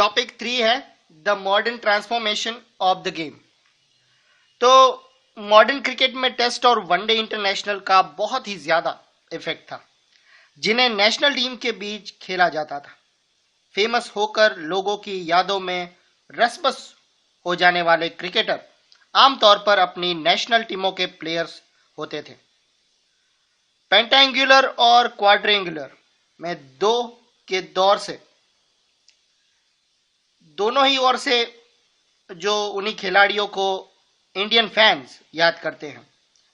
Topic 3 है the modern transformation of the game. तो modern cricket में टेस्ट और वनडे इंटरनेशनल का बहुत ही ज्यादा इफेक्ट था, जिन्हें नेशनल टीम के बीच खेला जाता था। फेमस होकर लोगों की यादों में रसबस हो जाने वाले क्रिकेटर आमतौर पर अपनी नेशनल टीमों के प्लेयर्स होते थे। पेंटेंगुलर और क्वाड्रेंगुलर में दोनों ही ओर से जो उन्हीं खिलाड़ियों को इंडियन फैंस याद करते हैं,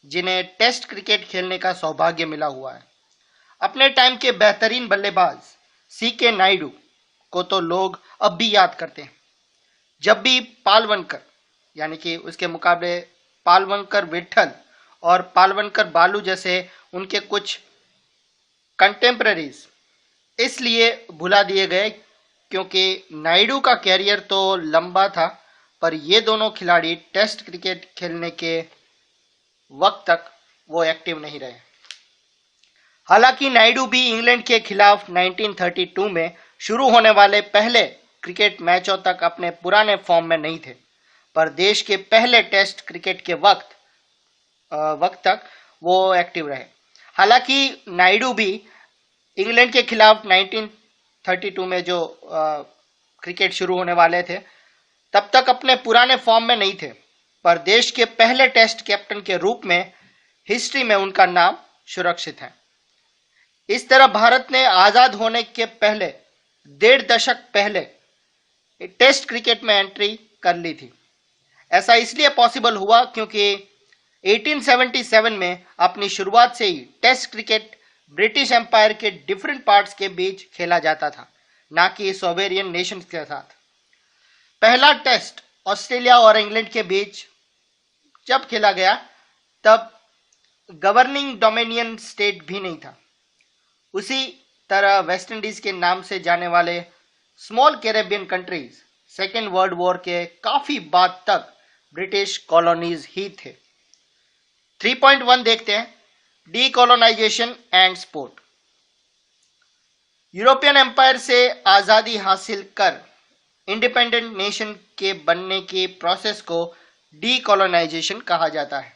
जिन्हें टेस्ट क्रिकेट खेलने का सौभाग्य मिला हुआ है। अपने टाइम के बेहतरीन बल्लेबाज CK नायडू को तो लोग अब भी याद करते हैं। जब भी पालवनकर यानी कि उसके मुकाबले पालवनकर विट्ठल और पालवनकर बालू जैसे उनके कुछ कंटेम्पररीज इसलिए भुला दिए गए क्योंकि नायडू का कैरियर तो लंबा था, पर ये दोनों खिलाड़ी टेस्ट क्रिकेट खेलने के वक्त तक वो एक्टिव नहीं रहे। हालांकि नायडू भी इंग्लैंड के खिलाफ 1932 में शुरू होने वाले पहले क्रिकेट मैचों तक अपने पुराने फॉर्म में नहीं थे, पर देश के पहले टेस्ट क्रिकेट के वक्त तक वो एक्टिव रहे। हालांकि नायडू भी इंग्लैंड के खिलाफ 1932 में जो क्रिकेट शुरू होने वाले थे तब तक अपने पुराने फॉर्म में नहीं थे, पर देश के पहले टेस्ट कैप्टन के रूप में हिस्ट्री में उनका नाम सुरक्षित है। इस तरह भारत ने आजाद होने के पहले 1.5 दशक पहले टेस्ट क्रिकेट में एंट्री कर ली थी। ऐसा इसलिए पॉसिबल हुआ क्योंकि 1877 में अपनी शुरुआत से ही टेस्ट क्रिकेट ब्रिटिश एम्पायर के डिफरेंट पार्ट्स के बीच खेला जाता था, ना कि सोवेरियन नेशंस के साथ। पहला टेस्ट ऑस्ट्रेलिया और इंग्लैंड के बीच जब खेला गया तब गवर्निंग डोमिनियन स्टेट भी नहीं था। उसी तरह वेस्ट इंडीज के नाम से जाने वाले small Caribbean countries second world war के काफी बाद तक ब्रिटिश कॉलोनीज ही थे। 3.1 देखते हैं, decolonisation and sport. European empire से आजादी हासिल कर इंडिपेंडेंट नेशन के बनने की प्रोसेस को डीकोलोनाइजेशन कहा जाता है।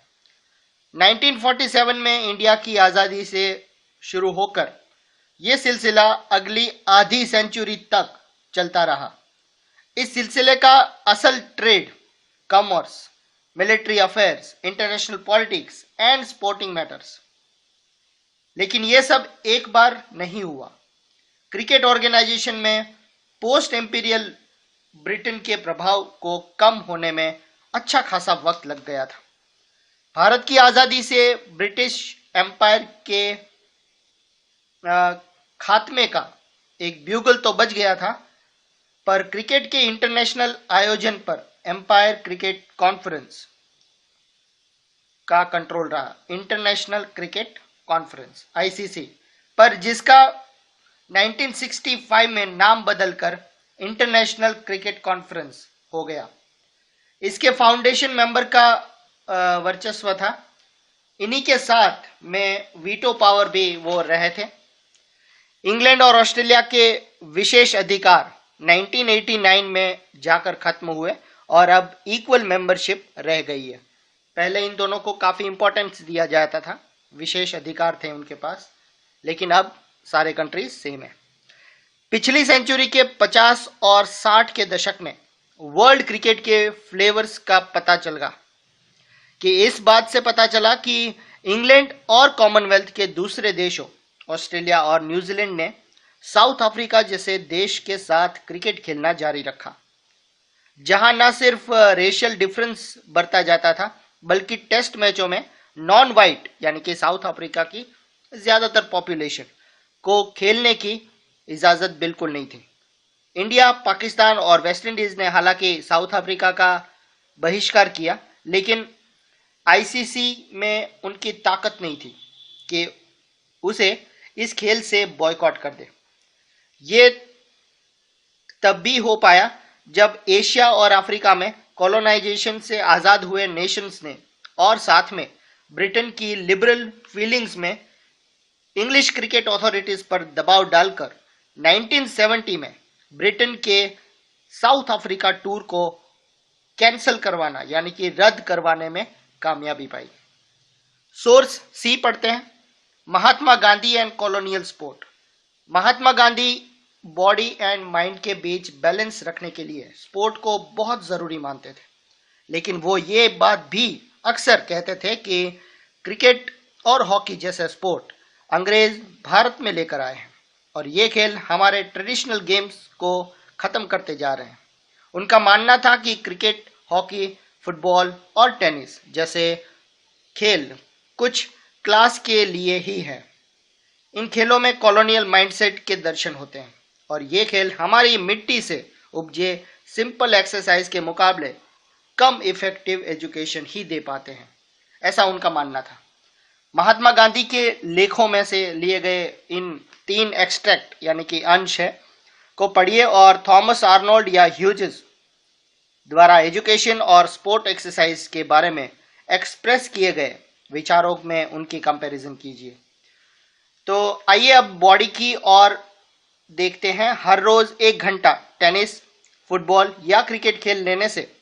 1947 में इंडिया की आजादी से शुरू होकर यह सिलसिला अगली आधी सेंचुरी तक चलता रहा। इस सिलसिले का असल trade, commerce, military affairs, international politics and sporting matters. लेकिन यह सब एक बार नहीं हुआ। क्रिकेट ऑर्गेनाइजेशन में पोस्ट एम्पीरियल ब्रिटेन के प्रभाव को कम होने में अच्छा खासा वक्त लग गया था। भारत की आजादी से ब्रिटिश एम्पायर के खात्मे का एक ब्यूगल तो बज गया था, पर क्रिकेट के इंटरनेशनल आयोजन पर एम्पायर क्रिकेट कॉन्फ्रेंस का कंट्रोल रहा। इंटरनेशनल क्रिकेट कॉन्फ्रेंस ICC पर, जिसका 1965 में नाम बदलकर इंटरनेशनल क्रिकेट कॉन्फ्रेंस हो गया। इसके फाउंडेशन मेंबर का वर्चस्व था। इन्हीं के साथ में वीटो पावर भी वो रहे थे। इंग्लैंड और ऑस्ट्रेलिया के विशेष अधिकार 1989 में जाकर खत्म हुए और अब इक्वल मेंबरशिप रह गई है। पहले इन दोनों को काफी इंपॉर्टेंस दिया जाता था, विशेष अधिकार थे उनके पास, लेकिन अब सारे कंट्रीज सेम है। पिछली सेंचुरी के 50 और 60 के दशक में वर्ल्ड क्रिकेट के फ्लेवर्स का पता चला कि इस बात से पता चला कि इंग्लैंड और कॉमनवेल्थ के दूसरे देशों ऑस्ट्रेलिया और न्यूजीलैंड ने साउथ अफ्रीका जैसे देश के साथ क्रिकेट खेलना जारी रखा, जहां न सिर्फ रेशियल डिफरेंस बरता जाता था, बल्कि टेस्ट मैचों में नॉन वाइट यानी कि साउथ अफ्रीका की ज्यादातर पॉपुलेशन को खेलने की इजाजत बिल्कुल नहीं थी। इंडिया, पाकिस्तान और वेस्ट इंडीज ने हालांकि साउथ अफ्रीका का बहिष्कार किया, लेकिन ICC में उनकी ताकत नहीं थी कि उसे इस खेल से बॉयकॉट कर दे। ये तब भी हो पाया जब एशिया और अफ्रीका में कॉलोनाइजेशन से आजाद हुए नेशंस ने और साथ में ब्रिटेन की लिबरल फीलिंग्स में इंग्लिश क्रिकेट अथॉरिटीज पर दबाव डालकर 1970 में ब्रिटेन के साउथ अफ्रीका टूर को कैंसिल करवाना यानी कि रद्द करवाने में कामयाबी पाई। सोर्स सी पढ़ते हैं, Mahatma Gandhi and colonial sport. Mahatma Gandhi body and mind के बीच बैलेंस रखने के लिए स्पोर्ट को बहुत जरूरी मानते थे, लेकिन वो ये बात भी अक्सर कहते थे कि क्रिकेट और हॉकी जैसे स्पोर्ट अंग्रेज भारत में लेकर आए हैं और ये खेल हमारे ट्रेडिशनल गेम्स को खत्म करते जा रहे हैं। उनका मानना था कि क्रिकेट, हॉकी, फुटबॉल और टेनिस जैसे खेल कुछ क्लास के लिए ही है। इन खेलों में कॉलोनियल माइंडसेट के दर्शन होते हैं और ये खेल हमारी मिट्टी से उपजे सिंपल एक्सरसाइज के मुकाबले कम इफेक्टिव एजुकेशन ही दे पाते हैं, ऐसा उनका मानना था। महात्मा गांधी के लेखों में से लिए गए इन 3 एक्सट्रैक्ट यानी कि अंश है को पढ़िए और थॉमस आर्नोल्ड या ह्यूजेस द्वारा एजुकेशन और स्पोर्ट एक्सरसाइज के बारे में एक्सप्रेस किए गए विचारों में उनकी कंपैरिजन कीजिए। तो आइए अब बॉडी की और देखते हैं। हर रोज 1 घंटा टेनिस, फुटबॉल या क्रिकेट खेल लेने से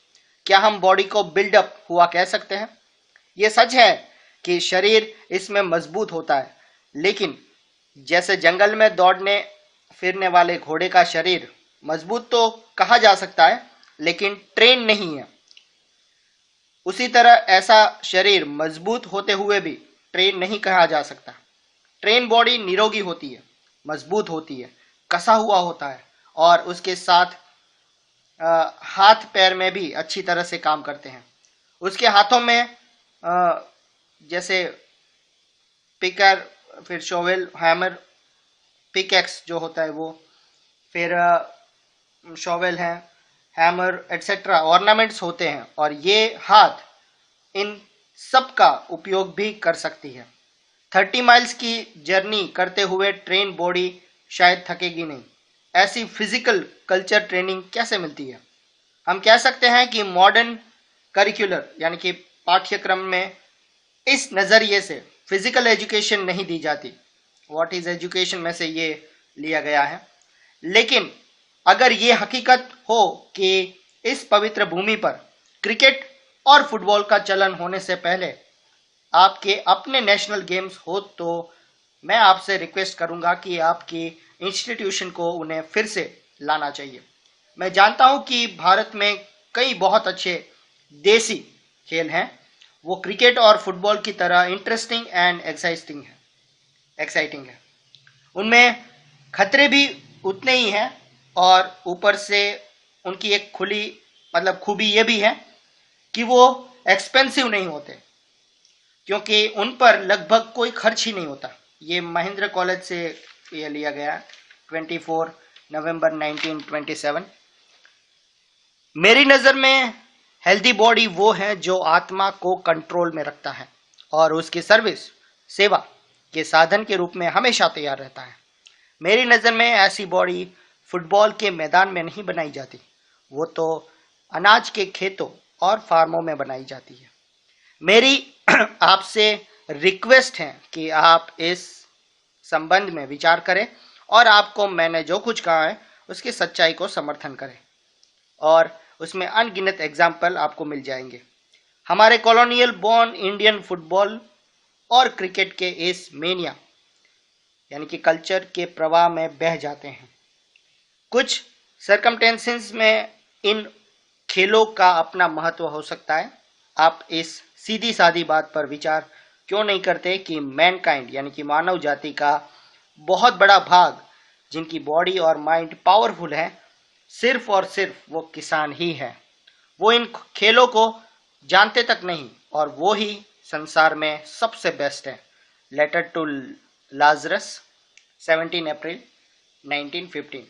क्या हम बॉडी को बिल्डअप हुआ कह सकते हैं? ये सच है कि शरीर इसमें मजबूत होता है, लेकिन जैसे जंगल में दौड़ने फिरने वाले घोड़े का शरीर मजबूत तो कहा जा सकता है, लेकिन ट्रेन नहीं है। उसी तरह ऐसा शरीर मजबूत होते हुए भी ट्रेन नहीं कहा जा सकता। ट्रेन बॉडी निरोगी होती है, मजबूत होती है, कसा हुआ होता है और उसके साथ हाथ पैर में भी अच्छी तरह से काम करते हैं। उसके हाथों में जैसे पिकर, फिर शोवेल, हैमर, पिकैक्स जो होता है वो, फिर शोवेल है, हैमर एटसेट्रा ऑर्नामेंट्स होते हैं और ये हाथ इन सब का उपयोग भी कर सकती है। 30 माइल्स की जर्नी करते हुए ट्रेन बॉडी शायद थकेगी नहीं। ऐसी फिजिकल कल्चर ट्रेनिंग कैसे मिलती है? हम कह सकते हैं कि मॉडर्न करिकुलर यानी कि पाठ्यक्रम में इस नज़रिए से फिजिकल एजुकेशन नहीं दी जाती। व्हाट इज एजुकेशन में से ये लिया गया है। लेकिन अगर ये हकीकत हो कि इस पवित्र भूमि पर क्रिकेट और फुटबॉल का चलन होने से पहले आपके अपने नेशनल गेम्स हो, तो मैं आपसे रिक्वेस्ट करूंगा कि आपकी इंस्टीट्यूशन को उन्हें फिर से लाना चाहिए। मैं जानता हूं कि भारत में कई बहुत अच्छे देसी खेल हैं, वो क्रिकेट और फुटबॉल की तरह इंटरेस्टिंग एंड एक्साइटिंग है। उनमें खतरे भी उतने ही हैं और ऊपर से उनकी एक खूबी ये भी है कि वो एक्सपेंसिव नहीं होते, क्योंकि उन पर लगभग कोई खर्च ही नहीं होता। ये महिंद्रा कॉलेज से ये लिया गया है, 24 नवंबर 1927। मेरी नज़र में हेल्दी बॉडी वो है जो आत्मा को कंट्रोल में रखता है और उसकी सर्विस, सेवा के साधन के रूप में हमेशा तैयार रहता है। मेरी नज़र में ऐसी बॉडी फुटबॉल के मैदान में नहीं बनाई जाती, वो तो अनाज के खेतों और फार्मों में बनाई जाती है। मेरी आपसे रिक्वेस्ट है कि आप इस संबंध में विचार करें और आपको मैंने जो कुछ कहा है उसकी सच्चाई को समर्थन करें, और उसमें अनगिनत एग्जाम्पल आपको मिल जाएंगे। हमारे कॉलोनियल बॉर्न इंडियन फुटबॉल और क्रिकेट के इस मेनिया यानी कि कल्चर के प्रवाह में बह जाते हैं। कुछ सर्कमटेंसेस में इन खेलों का अपना महत्व हो सकता है। आप इस सीधी सादी बात पर विचार क्यों नहीं करते कि मैनकाइंड यानी कि मानव जाति का बहुत बड़ा भाग जिनकी बॉडी और माइंड पावरफुल है, सिर्फ और सिर्फ वो किसान ही है। वो इन खेलों को जानते तक नहीं और वो ही संसार में सबसे बेस्ट है। Letter to Lazarus, 17 April 1915।